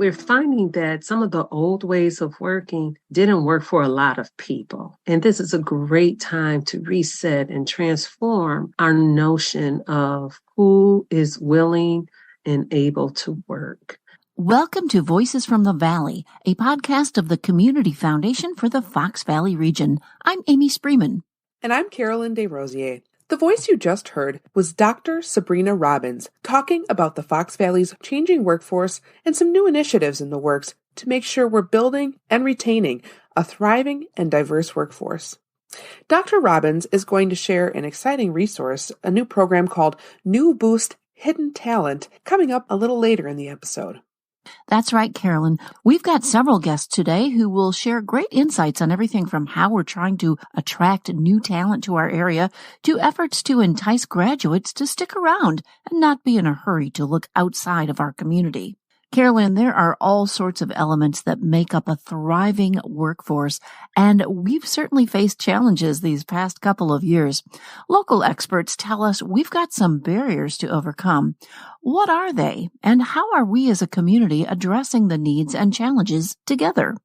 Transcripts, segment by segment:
we're finding that some of the old ways of working didn't work for a lot of people. And this is a great time to reset and transform our notion of who is willing and able to work. Welcome to Voices from the Valley, a podcast of the Community Foundation for the Fox Valley region. I'm Amy Spreeman. And I'm Carolyn Desrosiers. The voice you just heard was Dr. Sabrina Robbins talking about the Fox Valley's changing workforce and some new initiatives in the works to make sure we're building and retaining a thriving and diverse workforce. Dr. Robbins is going to share an exciting resource, a new program called New Boost Hidden Talent, coming up a little later in the episode. That's right, Carolyn. We've got several guests today who will share great insights on everything from how we're trying to attract new talent to our area to efforts to entice graduates to stick around and not be in a hurry to look outside of our community. Carolyn, there are all sorts of elements that make up a thriving workforce, and we've certainly faced challenges these past couple of years. Local experts tell us we've got some barriers to overcome. What are they, and how are we as a community addressing the needs and challenges together?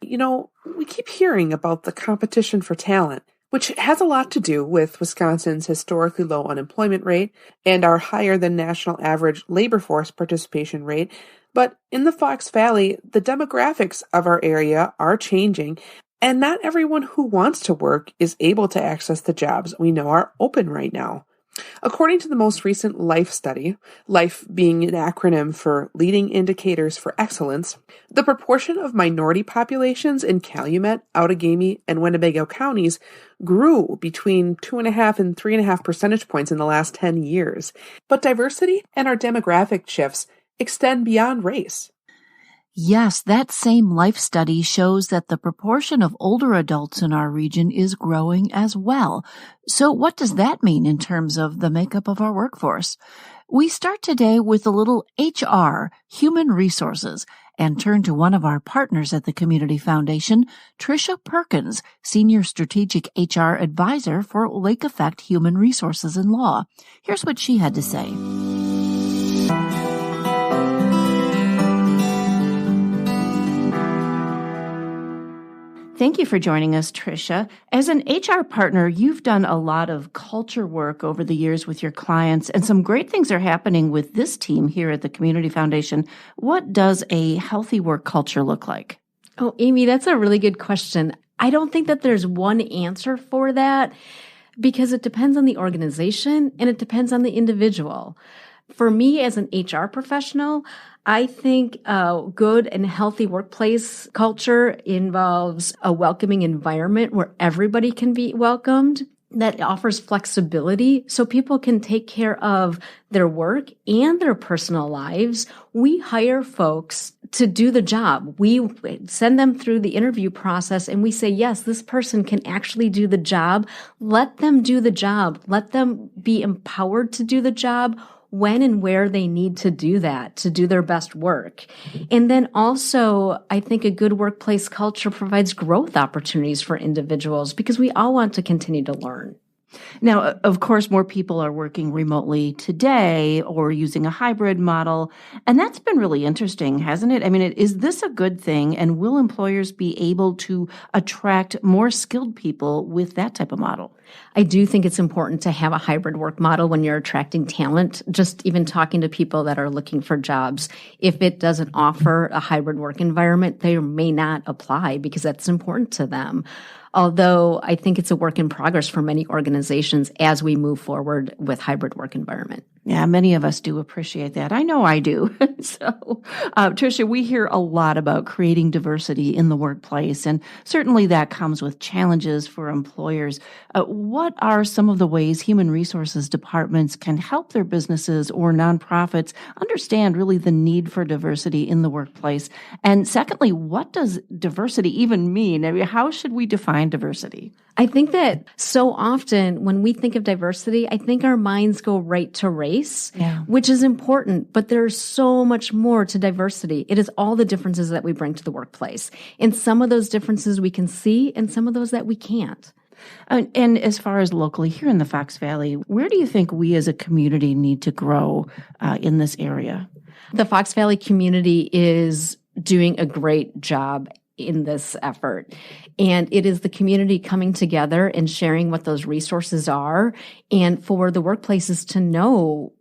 You know, we keep hearing about the competition for talent, which has a lot to do with Wisconsin's historically low unemployment rate and our higher than national average labor force participation rate. But in the Fox Valley, the demographics of our area are changing, and not everyone who wants to work is able to access the jobs we know are open right now. According to the most recent LIFE study, LIFE being an acronym for Leading Indicators for Excellence, the proportion of minority populations in Calumet, Outagamie, and Winnebago counties grew between 2.5 and 3.5 percentage points in the last 10 years. But diversity and our demographic shifts extend beyond race. Yes, that same LIFE study shows that the proportion of older adults in our region is growing as well. So what does that mean in terms of the makeup of our workforce? We start today with a little HR, human resources, and turn to one of our partners at the Community Foundation, Tricia Perkins, Senior Strategic HR Advisor for Lake Effect Human Resources and Law. Here's what she had to say. Thank you for joining us, Tricia. As an HR partner, you've done a lot of culture work over the years with your clients, and some great things are happening with this team here at the Community Foundation. What does a healthy work culture look like? Oh, Amy, that's a really good question. I don't think that there's one answer for that because it depends on the organization and it depends on the individual. For me as an HR professional, I think a good and healthy workplace culture involves a welcoming environment where everybody can be welcomed, that offers flexibility so people can take care of their work and their personal lives. We hire folks to do the job. We send them through the interview process and we say, yes, this person can actually do the job. Let them do the job. Let them be empowered to do the job when and where they need to do that, to do their best work. And then also, I think a good workplace culture provides growth opportunities for individuals because we all want to continue to learn. Now, of course, more people are working remotely today or using a hybrid model, and that's been really interesting, hasn't it? I mean, is this a good thing, and will employers be able to attract more skilled people with that type of model? I do think it's important to have a hybrid work model when you're attracting talent, just even talking to people that are looking for jobs. If it doesn't offer a hybrid work environment, they may not apply because that's important to them. Although I think it's a work in progress for many organizations as we move forward with hybrid work environment. Yeah, many of us do appreciate that. I know I do. So, Tricia, we hear a lot about creating diversity in the workplace, and certainly that comes with challenges for employers. What are some of the ways human resources departments can help their businesses or nonprofits understand really the need for diversity in the workplace? And secondly, what does diversity even mean? I mean, how should we define diversity? I think that so often when we think of diversity, I think our minds go right to race, which is important, but there's so much more to diversity. It is all the differences that we bring to the workplace. And some of those differences we can see and some of those that we can't. And as far as locally here in the Fox Valley, where do you think we as a community need to grow in this area? The Fox Valley community is doing a great job in this effort. And it is the community coming together and sharing what those resources are, and for the workplaces to know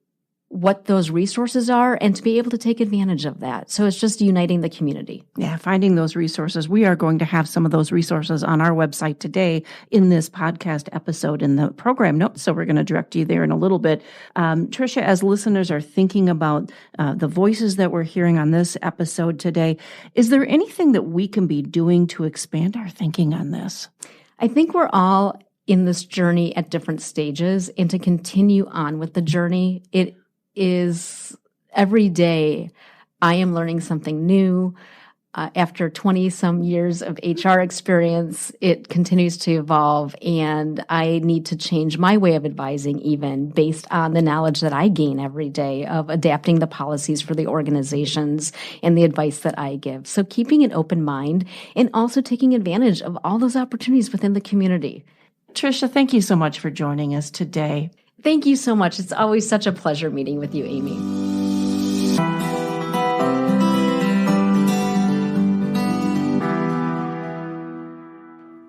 what those resources are and to be able to take advantage of that. So it's just uniting the community. Yeah, finding those resources. We are going to have some of those resources on our website today in this podcast episode in the program notes. So we're going to direct you there in a little bit. Tricia, as listeners are thinking about the voices that we're hearing on this episode today, is there anything that we can be doing to expand our thinking on this? I think we're all in this journey at different stages, and to continue on with the journey, it is every day I am learning something new. After 20 some years of HR experience, it continues to evolve, and I need to change my way of advising even based on the knowledge that I gain every day of adapting the policies for the organizations and the advice that I give. So keeping an open mind and also taking advantage of all those opportunities within the community. Tricia, thank you so much for joining us today. Thank you so much. It's always such a pleasure meeting with you, Amy.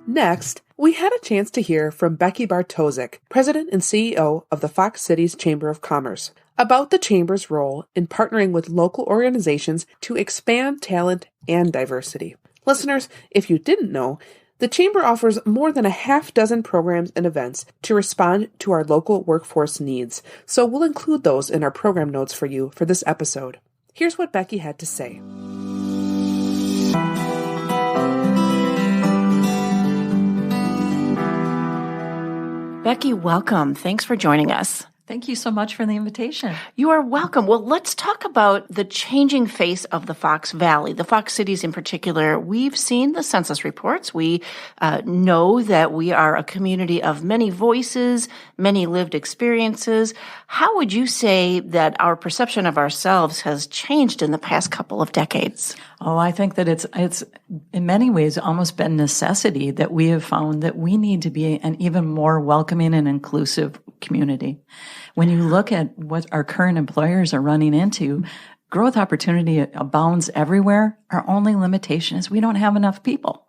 Next, we had a chance to hear from Becky Bartosik, President and CEO of the Fox Cities Chamber of Commerce, about the Chamber's role in partnering with local organizations to expand talent and diversity. Listeners, if you didn't know, the Chamber offers more than a half dozen programs and events to respond to our local workforce needs, so we'll include those in our program notes for you for this episode. Here's what Becky had to say. Becky, welcome. Thanks for joining us. Thank you so much for the invitation. You are welcome. Well, let's talk about the changing face of the Fox Valley, the Fox cities in particular. We've seen the census reports. We know that we are a community of many voices, many lived experiences. How would you say that our perception of ourselves has changed in the past couple of decades? Oh, I think that it's in many ways almost been necessity that we have found that we need to be an even more welcoming and inclusive community. When you look at what our current employers are running into, growth opportunity abounds everywhere. Our only limitation is we don't have enough people.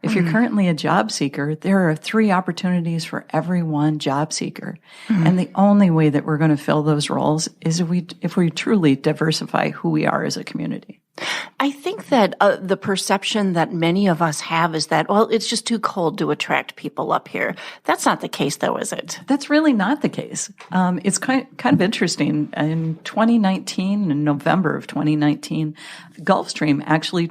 If you're currently a job seeker, there are 3 opportunities for every one job seeker. And the only way that we're going to fill those roles is if we truly diversify who we are as a community. I think that the perception that many of us have is that, well, it's just too cold to attract people up here. That's not the case, though, is it? That's really not the case. It's kind of interesting. In 2019, in November of 2019, Gulfstream actually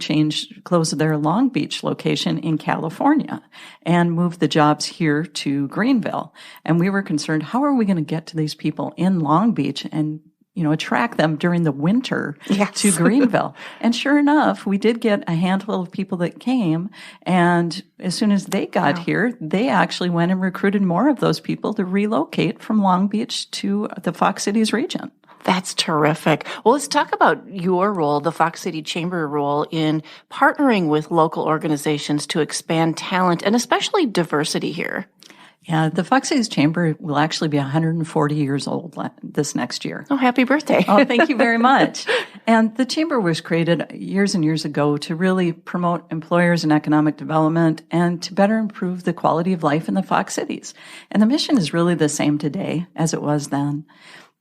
closed their Long Beach location in California and moved the jobs here to Greenville. And we were concerned, how are we going to get to these people in Long Beach and attract them during the winter to Greenville. And sure enough, we did get a handful of people that came. And as soon as they got here, they actually went and recruited more of those people to relocate from Long Beach to the Fox Cities region. That's terrific. Well, let's talk about your role, the Fox City Chamber role in partnering with local organizations to expand talent and especially diversity here. Yeah, the Fox Cities Chamber will actually be 140 years old this next year. Oh, happy birthday. Oh, thank you very much. And the Chamber was created years and years ago to really promote employers and economic development and to better improve the quality of life in the Fox Cities. And the mission is really the same today as it was then.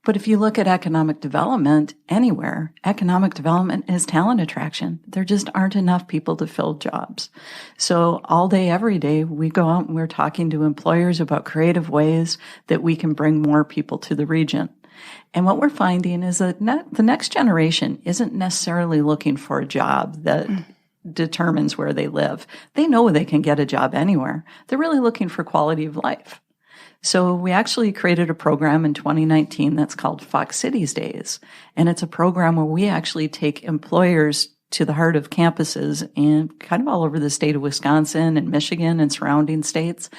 But if you look at economic development anywhere, economic development is talent attraction. There just aren't enough people to fill jobs. So all day, every day, we go out and we're talking to employers about creative ways that we can bring more people to the region. And what we're finding is that the next generation isn't necessarily looking for a job that determines where they live. They know they can get a job anywhere. They're really looking for quality of life. So we actually created a program in 2019 that's called Fox Cities Days. And it's a program where we actually take employers to the heart of campuses in kind of all over the state of Wisconsin and Michigan and surrounding states.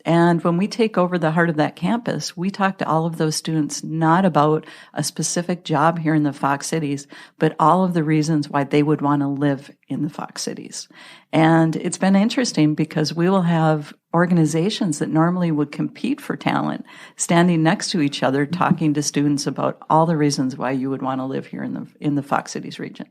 And when we take over the heart of that campus, we talk to all of those students not about a specific job here in the Fox Cities, but all of the reasons why they would want to live in the Fox Cities. And it's been interesting because we will have organizations that normally would compete for talent standing next to each other, talking to students about all the reasons why you would want to live here in the Fox Cities region.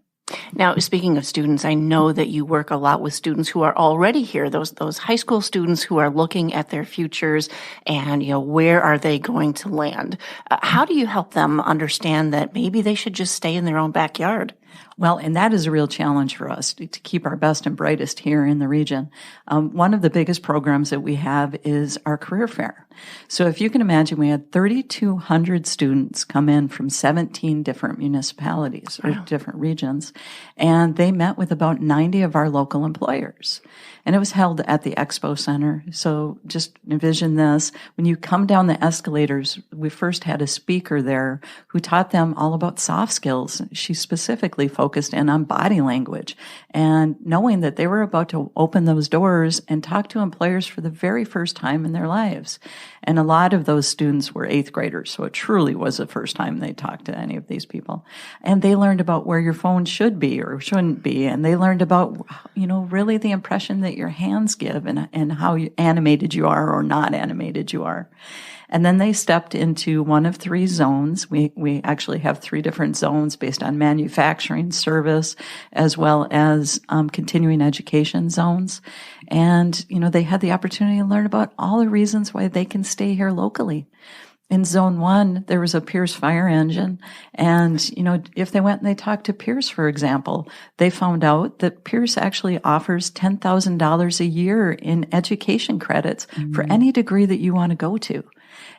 Now, speaking of students, I know that you work a lot with students who are already here, those high school students who are looking at their futures and, where are they going to land? How do you help them understand that maybe they should just stay in their own backyard? Well, and that is a real challenge for us to keep our best and brightest here in the region. One of the biggest programs that we have is our career fair. So if you can imagine, we had 3,200 students come in from 17 different municipalities or different regions, and they met with about 90 of our local employers. And it was held at the Expo Center. So just envision this. When you come down the escalators, we first had a speaker there who taught them all about soft skills. She specifically focused in on body language and knowing that they were about to open those doors and talk to employers for the very first time in their lives. And a lot of those students were 8th graders, so it truly was the first time they talked to any of these people. And they learned about where your phone should be or shouldn't be, and they learned about, really the impression that your hands give and how animated you are or not animated you are. And then they stepped into one of 3 zones. We actually have 3 different zones based on manufacturing, service, as well as continuing education zones. And, they had the opportunity to learn about all the reasons why they can stay here locally. In Zone 1, there was a Pierce fire engine. And, if they went and they talked to Pierce, for example, they found out that Pierce actually offers $10,000 a year in education credits for any degree that you want to go to.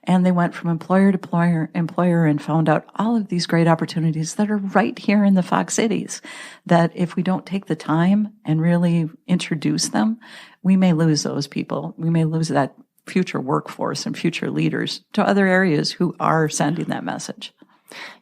And they went from employer to employer and found out all of these great opportunities that are right here in the Fox Cities, that if we don't take the time and really introduce them, we may lose those people. We may lose that future workforce and future leaders to other areas who are sending that message.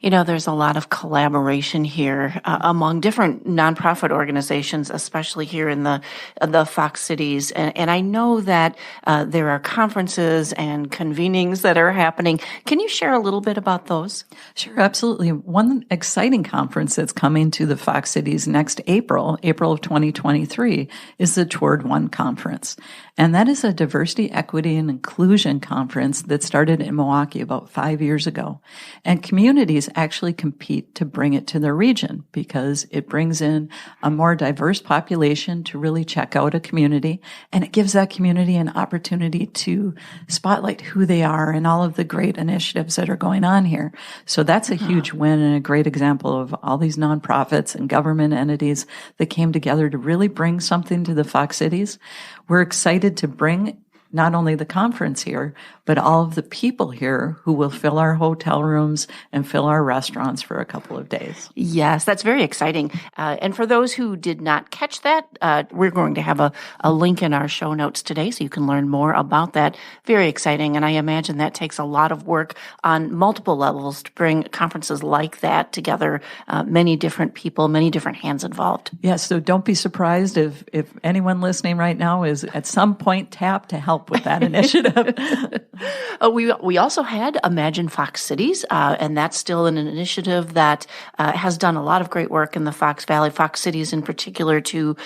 There's a lot of collaboration here among different nonprofit organizations, especially here in the Fox Cities. And I know that there are conferences and convenings that are happening. Can you share a little bit about those? Sure, absolutely. One exciting conference that's coming to the Fox Cities next April of 2023, is the Toward One Conference. And that is a diversity, equity, and inclusion conference that started in Milwaukee about 5 years ago. And communities actually compete to bring it to their region because it brings in a more diverse population to really check out a community. And it gives that community an opportunity to spotlight who they are and all of the great initiatives that are going on here. So that's a huge win and a great example of all these nonprofits and government entities that came together to really bring something to the Fox Cities. We're excited to bring not only the conference here, but all of the people here who will fill our hotel rooms and fill our restaurants for a couple of days. Yes, that's very exciting. And for those who did not catch that, we're going to have a link in our show notes today so you can learn more about that. Very exciting. And I imagine that takes a lot of work on multiple levels to bring conferences like that together, many different people, many different hands involved. Yes, so don't be surprised if anyone listening right now is at some point tapped to help with that initiative. We also had Imagine Fox Cities, and that's still an initiative that has done a lot of great work in the Fox Valley, Fox Cities in particular, to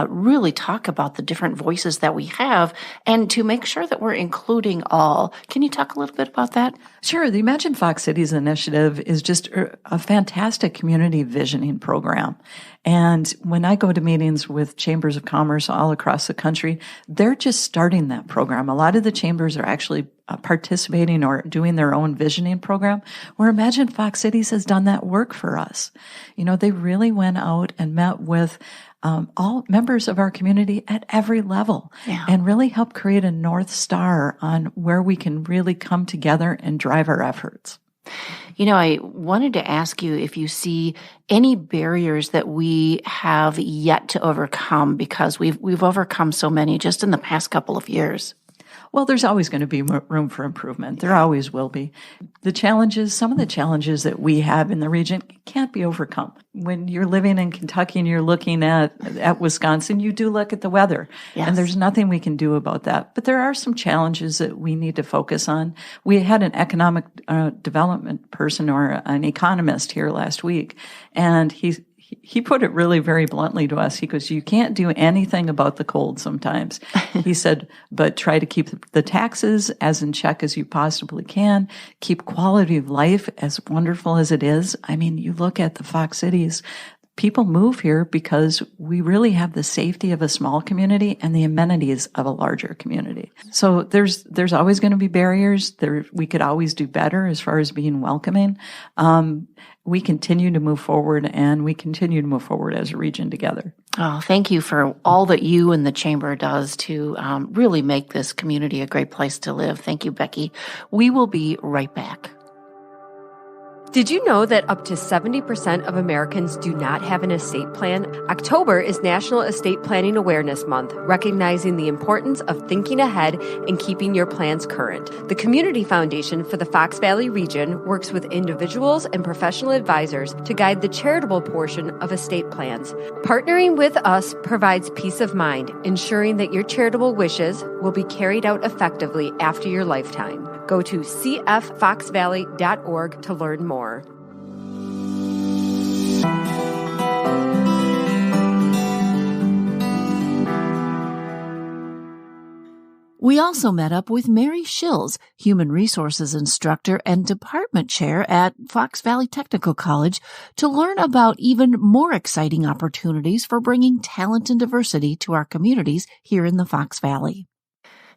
really talk about the different voices that we have and to make sure that we're including all. Can you talk a little bit about that? Sure. The Imagine Fox Cities initiative is just a fantastic community visioning program. And when I go to meetings with chambers of commerce all across the country, they're just starting that program. A lot of the chambers are actually participating or doing their own visioning program, where Imagine Fox Cities has done that work for us. They really went out and met with all members of our community at every level and really help create a North Star on where we can really come together and drive our efforts. I wanted to ask you if you see any barriers that we have yet to overcome, because we've overcome so many just in the past couple of years. Well, there's always going to be room for improvement. There always will be. Some of the challenges that we have in the region can't be overcome. When you're living in Kentucky and you're looking at Wisconsin, you do look at the weather. Yes. And there's nothing we can do about that. But there are some challenges that we need to focus on. We had an economic development person or an economist here last week, and he he put it really very bluntly to us. He goes, you can't do anything about the cold sometimes. He said, but try to keep the taxes as in check as you possibly can. Keep quality of life as wonderful as it is. I mean, you look at the Fox Cities, people move here because we really have the safety of a small community and the amenities of a larger community. So there's always going to be barriers. We could always do better as far as being welcoming. We continue to move forward, and we continue to move forward as a region together. Oh, thank you for all that you and the Chamber does to really make this community a great place to live. Thank you, Becky. We will be right back. Did you know that up to 70% of Americans do not have an estate plan? October is National Estate Planning Awareness Month, recognizing the importance of thinking ahead and keeping your plans current. The Community Foundation for the Fox Valley region works with individuals and professional advisors to guide the charitable portion of estate plans. Partnering with us provides peace of mind, ensuring that your charitable wishes will be carried out effectively after your lifetime. Go to cffoxvalley.org to learn more. We also met up with Mary Shills, Human Resources Instructor and Department Chair at Fox Valley Technical College, to learn about even more exciting opportunities for bringing talent and diversity to our communities here in the Fox Valley.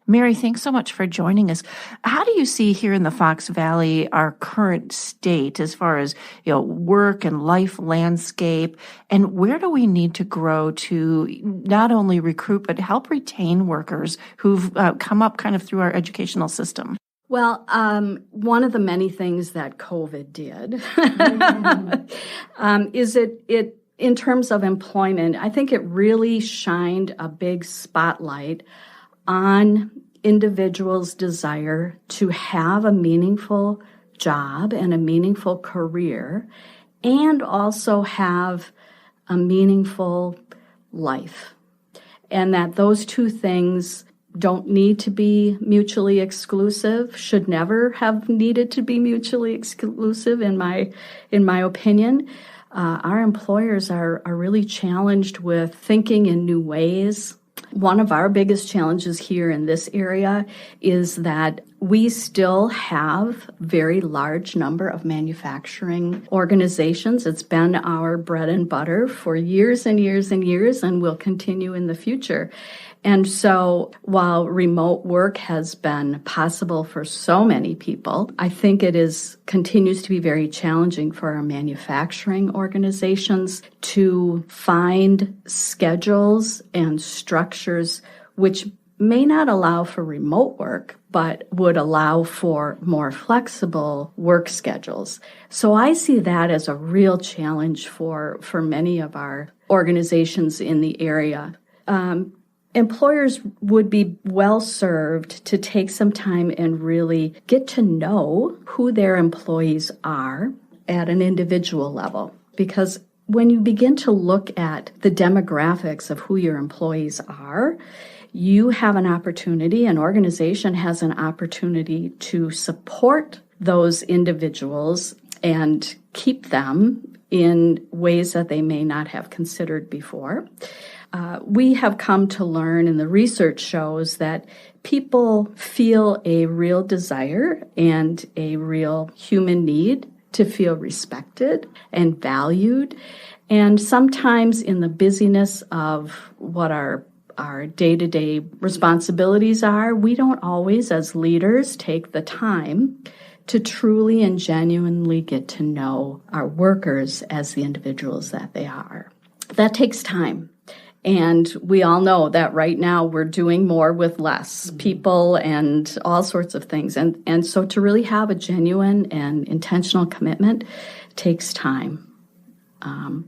Mary, thanks so much for joining us. How do you see here in the Fox Valley our current state as far as, work and life landscape, and where do we need to grow to not only recruit but help retain workers who've come up kind of through our educational system? Well, one of the many things that COVID did is it in terms of employment, I think it really shined a big spotlight on individuals' desire to have a meaningful job and a meaningful career, and also have a meaningful life. And that those two things don't need to be mutually exclusive, should never have needed to be mutually exclusive, in my opinion. Our employers are really challenged with thinking in new ways. One of our biggest challenges here in this area is that we still have a very large number of manufacturing organizations. It's been our bread and butter for years and years and years, and will continue in the future. And so while remote work has been possible for so many people, I think it continues to be very challenging for our manufacturing organizations to find schedules and structures which may not allow for remote work, but would allow for more flexible work schedules. So I see that as a real challenge for many of our organizations in the area. Employers would be well served to take some time and really get to know who their employees are at an individual level. Because when you begin to look at the demographics of who your employees are, you have an opportunity, an organization has an opportunity to support those individuals and keep them in ways that they may not have considered before. We have come to learn, and the research shows that people feel a real desire and a real human need to feel respected and valued. And sometimes in the busyness of what our day-to-day responsibilities are, we don't always, as leaders, take the time to truly and genuinely get to know our workers as the individuals that they are. That takes time. And we all know that right now we're doing more with less people and all sorts of things. And so to really have a genuine and intentional commitment takes time.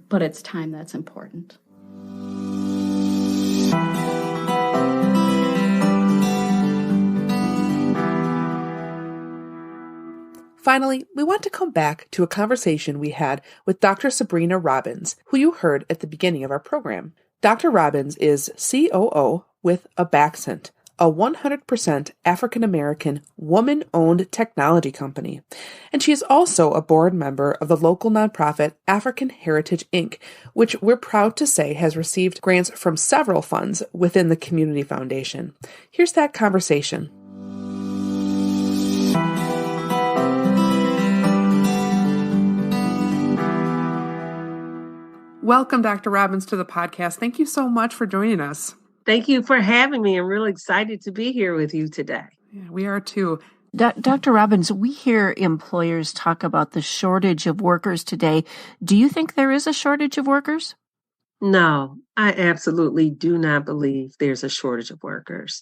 But it's time that's important. Finally, we want to come back to a conversation we had with Dr. Sabrina Robbins, who you heard at the beginning of our program. Dr. Robbins is COO with Abaxent, a 100% African-American, woman-owned technology company. And she is also a board member of the local nonprofit African Heritage Inc., which we're proud to say has received grants from several funds within the Community Foundation. Here's that conversation. Welcome, Dr. Robbins, to the podcast. Thank you so much for joining us. Thank you for having me. I'm really excited to be here with you today. Yeah, we are too. Dr. Robbins, we hear employers talk about the shortage of workers today. Do you think there is a shortage of workers? No, I absolutely do not believe there's a shortage of workers.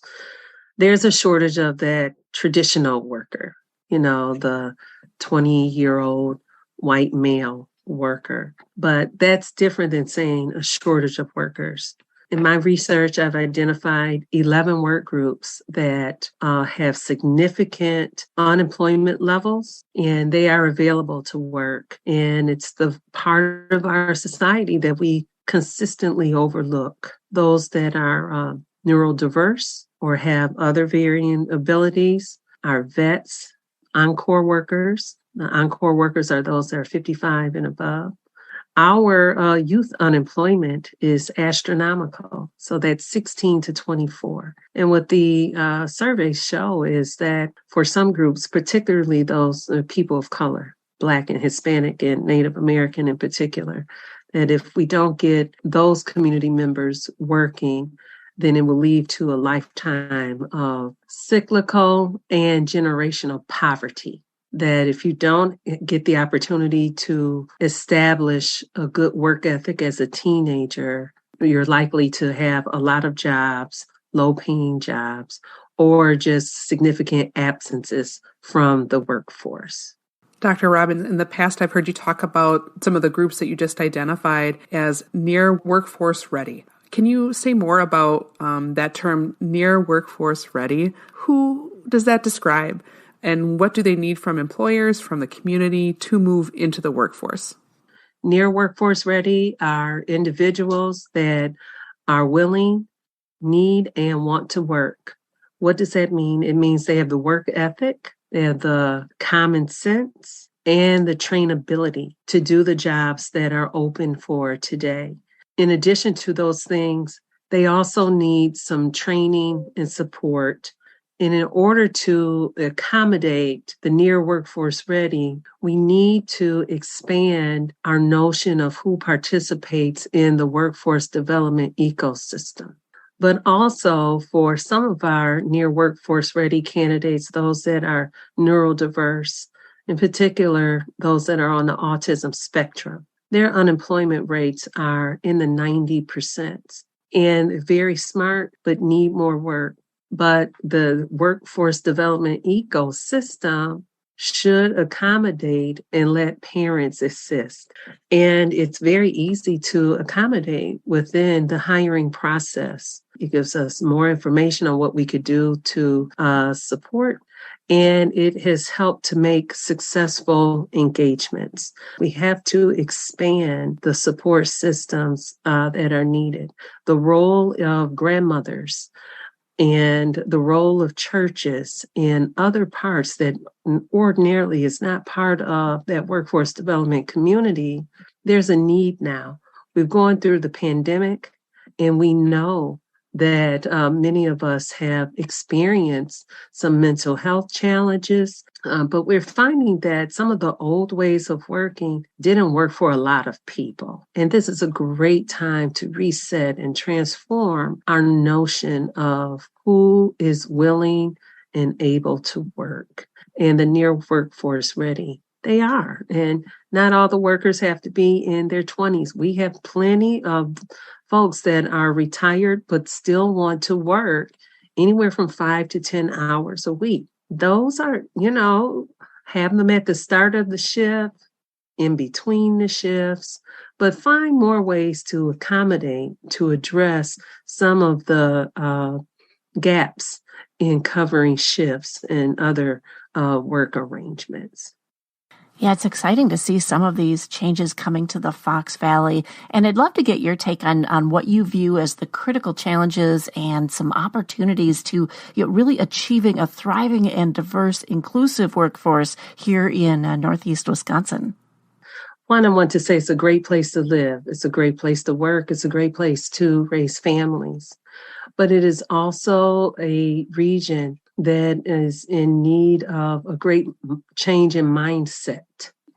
There's a shortage of that traditional worker, the 20-year-old white male worker. But that's different than saying a shortage of workers. In my research, I've identified 11 work groups that have significant unemployment levels, and they are available to work. And it's the part of our society that we consistently overlook. Those that are neurodiverse or have other varying abilities are vets, encore workers. The encore workers are those that are 55 and above. Our youth unemployment is astronomical. So that's 16 to 24. And what the surveys show is that for some groups, particularly those people of color, Black and Hispanic and Native American in particular, that if we don't get those community members working, then it will lead to a lifetime of cyclical and generational poverty. That if you don't get the opportunity to establish a good work ethic as a teenager, you're likely to have a lot of jobs, low-paying jobs, or just significant absences from the workforce. Dr. Robbins, in the past, I've heard you talk about some of the groups that you just identified as near workforce ready. Can you say more about that term, near workforce ready? Who does that describe? And what do they need from employers, from the community to move into the workforce? Near workforce ready are individuals that are willing, need, and want to work. What does that mean? It means they have the work ethic, they have the common sense, and the trainability to do the jobs that are open for today. In addition to those things, they also need some training and support. And in order to accommodate the near workforce ready, we need to expand our notion of who participates in the workforce development ecosystem. But also for some of our near workforce ready candidates, those that are neurodiverse, in particular, those that are on the autism spectrum, their unemployment rates are in the 90% and very smart, but need more work. But the workforce development ecosystem should accommodate and let parents assist. And it's very easy to accommodate within the hiring process. It gives us more information on what we could do to support. And it has helped to make successful engagements. We have to expand the support systems that are needed. The role of grandmothers and the role of churches and other parts that ordinarily is not part of that workforce development community, there's a need now. We've gone through the pandemic, and we know that many of us have experienced some mental health challenges, but we're finding that some of the old ways of working didn't work for a lot of people. And this is a great time to reset and transform our notion of who is willing and able to work. And the near workforce ready, they are. And not all the workers have to be in their 20s. We have plenty of folks that are retired but still want to work anywhere from 5 to 10 hours a week. Those are, have them at the start of the shift, in between the shifts, but find more ways to accommodate, to address some of the gaps in covering shifts and other work arrangements. Yeah, it's exciting to see some of these changes coming to the Fox Valley. And I'd love to get your take on what you view as the critical challenges and some opportunities to really achieving a thriving and diverse, inclusive workforce here in Northeast Wisconsin. One, I want to say it's a great place to live. It's a great place to work. It's a great place to raise families. But it is also a region that is in need of a great change in mindset.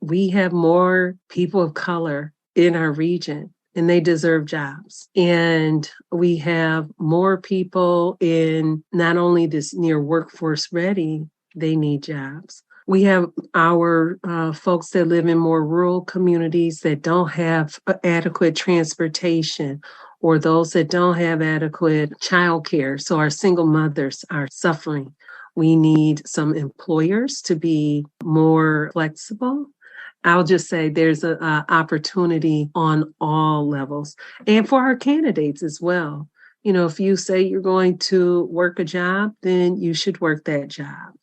We have more people of color in our region, and they deserve jobs. And we have more people in not only this near workforce ready, they need jobs. We have our folks that live in more rural communities that don't have adequate transportation, or those that don't have adequate childcare. So our single mothers are suffering. We need some employers to be more flexible. I'll just say there's an opportunity on all levels, and for our candidates as well. If you say you're going to work a job, then you should work that job.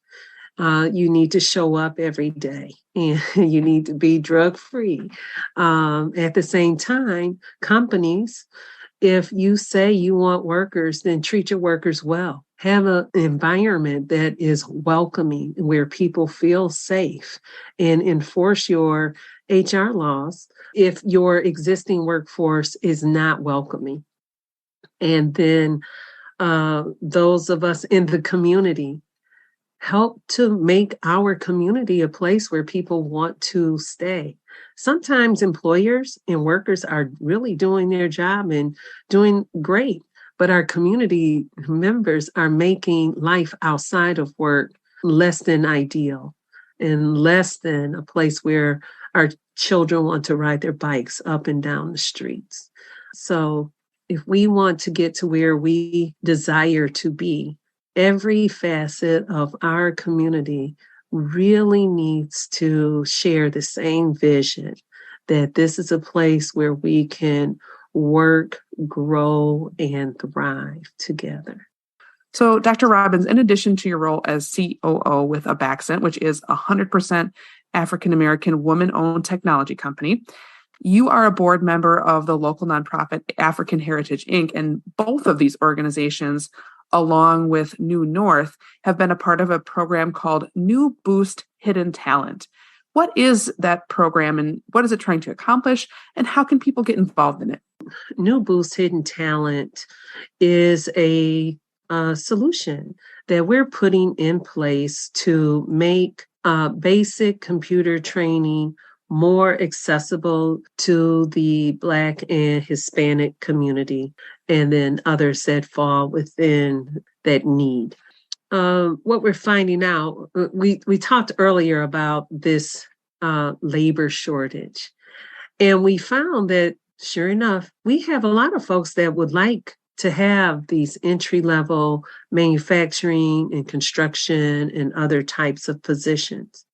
You need to show up every day, and you need to be drug-free. At the same time, companies, if you say you want workers, then treat your workers well. Have an environment that is welcoming, where people feel safe, and enforce your HR laws if your existing workforce is not welcoming. And then those of us in the community help to make our community a place where people want to stay. Sometimes employers and workers are really doing their job and doing great, but our community members are making life outside of work less than ideal and less than a place where our children want to ride their bikes up and down the streets. So if we want to get to where we desire to be, every facet of our community really needs to share the same vision, that this is a place where we can work, grow, and thrive together. So, Dr. Robbins, in addition to your role as COO with Abaxent, which is a 100% African-American woman-owned technology company, you are a board member of the local nonprofit African Heritage, Inc., and both of these organizations, along with New North, have been a part of a program called New Boost Hidden Talent. What is that program, and what is it trying to accomplish, and how can people get involved in it? New Boost Hidden Talent is a solution that we're putting in place to make basic computer training more accessible to the Black and Hispanic community, and then others that fall within that need. What we're finding out, we talked earlier about this labor shortage, and we found that, sure enough, we have a lot of folks that would like to have these entry-level manufacturing and construction and other types of positions,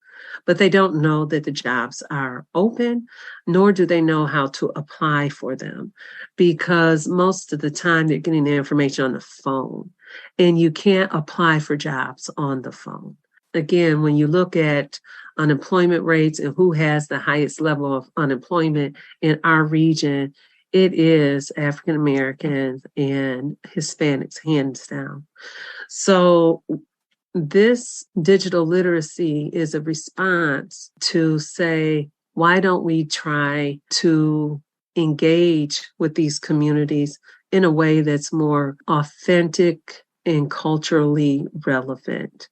but they don't know that the jobs are open, nor do they know how to apply for them, because most of the time they're getting the information on the phone, and you can't apply for jobs on the phone. Again, when you look at unemployment rates and who has the highest level of unemployment in our region, it is African Americans and Hispanics, hands down. So this digital literacy is a response to say, why don't we try to engage with these communities in a way that's more authentic and culturally relevant?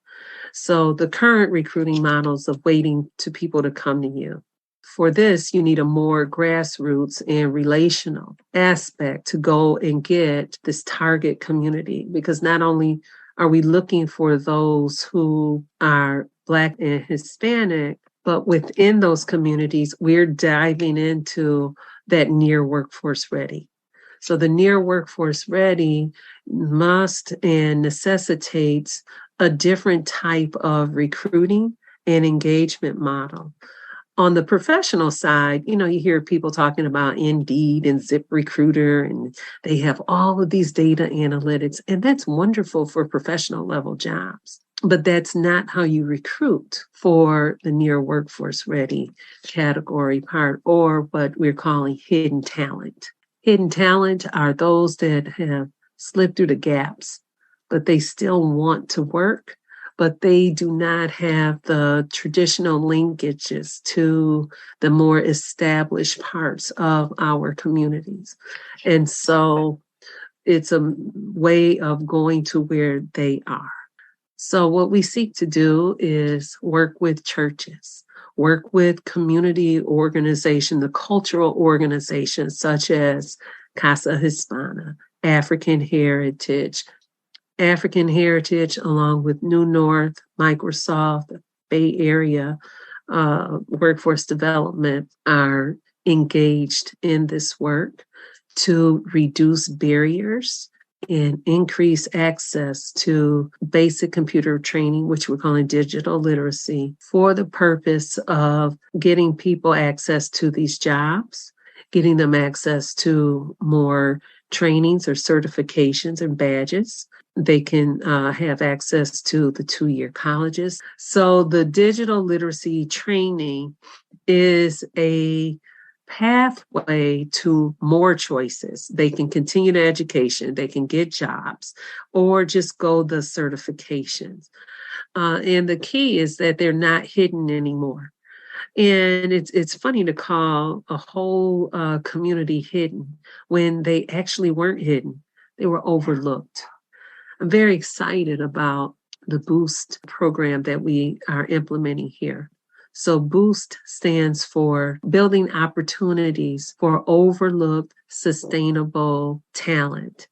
So the current recruiting models of waiting to people to come to you. For this, you need a more grassroots and relational aspect to go and get this target community, because not only are we looking for those who are Black and Hispanic, but within those communities, we're diving into that near workforce ready. So the near workforce ready must and necessitates a different type of recruiting and engagement model. On the professional side, you hear people talking about Indeed and ZipRecruiter, and they have all of these data analytics, and that's wonderful for professional level jobs. But that's not how you recruit for the near workforce ready category part, or what we're calling hidden talent. Hidden talent are those that have slipped through the gaps, but they still want to work, but they do not have the traditional linkages to the more established parts of our communities. And so it's a way of going to where they are. So what we seek to do is work with churches, work with community organizations, the cultural organizations such as Casa Hispana, African Heritage along with New North, Microsoft, Bay Area Workforce Development are engaged in this work to reduce barriers and increase access to basic computer training, which we're calling digital literacy, for the purpose of getting people access to these jobs, getting them access to more trainings or certifications and badges. They can have access to the 2-year colleges. So the digital literacy training is a pathway to more choices. They can continue their education, they can get jobs, or just go the certifications. And the key is that they're not hidden anymore. And it's funny to call a whole community hidden when they actually weren't hidden. They were overlooked. I'm very excited about the Boost program that we are implementing here. So Boost stands for Building Opportunities for Overlooked Sustainable Talent.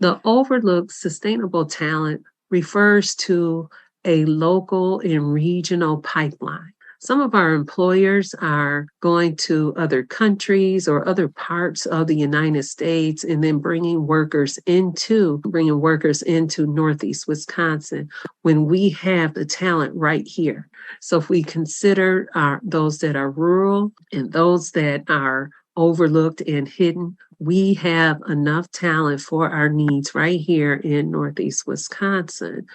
The overlooked sustainable talent refers to a local and regional pipeline. Some of our employers are going to other countries or other parts of the United States and then bringing workers into Northeast Wisconsin when we have the talent right here. So if we consider those that are rural and those that are overlooked and hidden, we have enough talent for our needs right here in Northeast Wisconsin.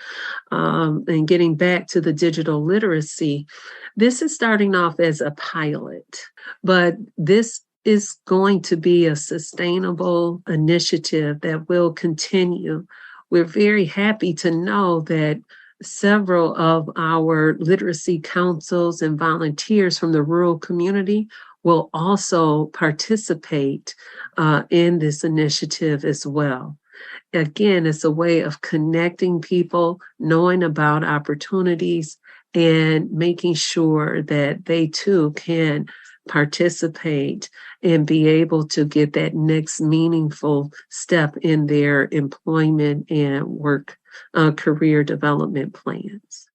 And getting back to the digital literacy, this is starting off as a pilot, but this is going to be a sustainable initiative that will continue. We're very happy to know that several of our literacy councils and volunteers from the rural community will also participate in this initiative as well. Again, it's a way of connecting people, knowing about opportunities, and making sure that they too can participate and be able to get that next meaningful step in their employment and work career development plans.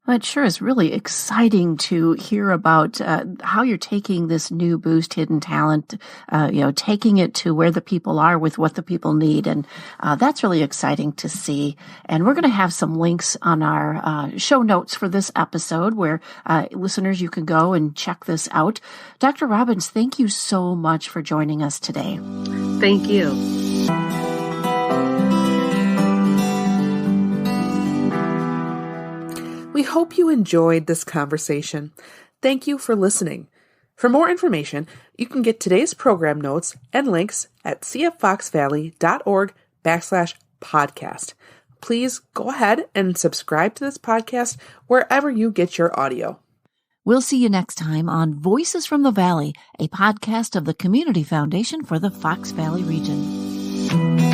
Well, it sure is really exciting to hear about how you're taking this new Boost Hidden Talent, taking it to where the people are with what the people need. And that's really exciting to see. And we're going to have some links on our show notes for this episode where listeners, you can go and check this out. Dr. Robbins, thank you so much for joining us today. Thank you. We hope you enjoyed this conversation. Thank you for listening. For more information, you can get today's program notes and links at cffoxvalley.org/podcast. Please go ahead and subscribe to this podcast wherever you get your audio. We'll see you next time on Voices from the Valley, a podcast of the Community Foundation for the Fox Valley region.